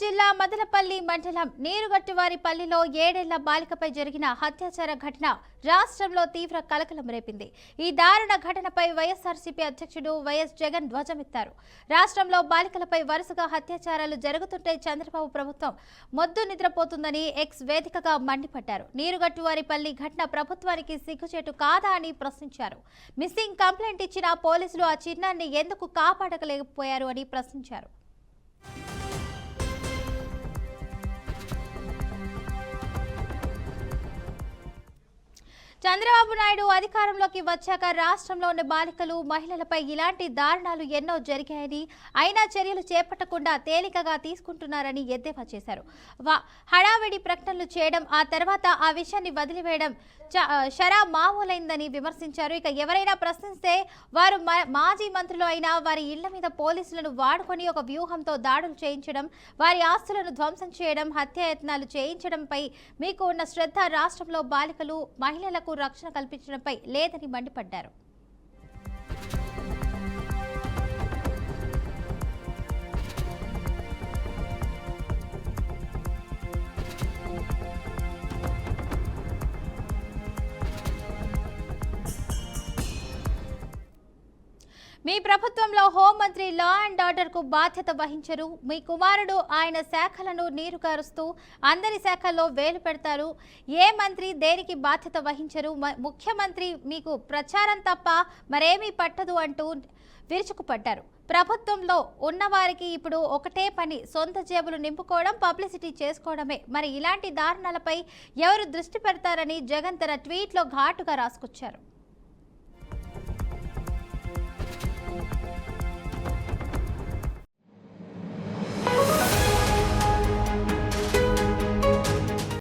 జిల్లా మదనపల్లి మండలం నీరుగట్టువారిపల్లిలో 7 ఏళ్ల బాలికపై జరిగిన అత్యాచార ఘటన రాష్ట్రంలో తీవ్ర కలకలం రేపింది. ఈ దారుణ ఘటనపై వైఎస్ఆర్సీపీ అధ్యక్షుడు వైఎస్ జగన్ ధ్వజమెత్తారు. రాష్ట్రంలో బాలికలపై వరుసగా అత్యాచారాలు జరుగుతుంటే చంద్రబాబు ప్రభుత్వం మొద్దు నిద్రపోతుందని ఎక్స్ వేదికగా మండిపడ్డారు. నీరుగట్టువారిపల్లి ఘటన ప్రభుత్వానికి సిగ్గుచేటు కాదా అని ప్రశ్నించారు. మిస్సింగ్ కంప్లైంట్ ఇచ్చిన పోలీసులు ఆ చిన్నాన్ని ఎందుకు కాపాడలేకపోయారు అని ప్రశ్నించారు. చంద్రబాబు నాయుడు అధికారంలోకి వచ్చాక రాష్ట్రంలో ఉన్న బాలికలు, మహిళలపై ఇలాంటి దారుణాలు ఎన్నో జరిగాయని, అయినా చర్యలు చేపట్టకుండా తేలికగా తీసుకుంటున్నారని ఎద్దేవా చేశారు. హడావిడి ప్రకటనలు చేయడం, ఆ తర్వాత ఆ విషయాన్ని వదిలివేయడం షరా మామూలైందని విమర్శించారు. ఇక ఎవరైనా ప్రశ్నిస్తే వారు మాజీ మంత్రులు అయినా వారి ఇళ్ల మీద పోలీసులను వాడుకొని ఒక వ్యూహంతో దాడులు చేయించడం, వారి ఆస్తులను ధ్వంసం చేయడం, హత్యాయత్నాలు చేయించడంపై మీకు ఉన్న శ్రద్ధ రాష్ట్రంలో బాలికలు, మహిళలకు రక్షణ కల్పించడంపై లేదని మండిపడ్డారు. మీ ప్రభుత్వంలో హోంమంత్రి లా అండ్ ఆర్డర్ కు బాధ్యత వహించరు. మీ కుమారుడు ఆయన శాఖలను నీరుగారుస్తూ అందరి శాఖల్లో వేలు పెడతారు. ఏ మంత్రి దేనికి బాధ్యత వహించరు. ముఖ్యమంత్రి మీకు ప్రచారం తప్ప మరేమీ పట్టదు అంటూ విరుచుకుపడ్డారు. ప్రభుత్వంలో ఉన్నవారికి ఇప్పుడు ఒకటే పని, సొంత జేబులు నింపుకోవడం, పబ్లిసిటీ చేసుకోవడమే. మరి ఇలాంటి దారుణాలపై ఎవరు దృష్టి పెడతారని జగన్ తన ట్వీట్లో ఘాటుగా రాసుకొచ్చారు.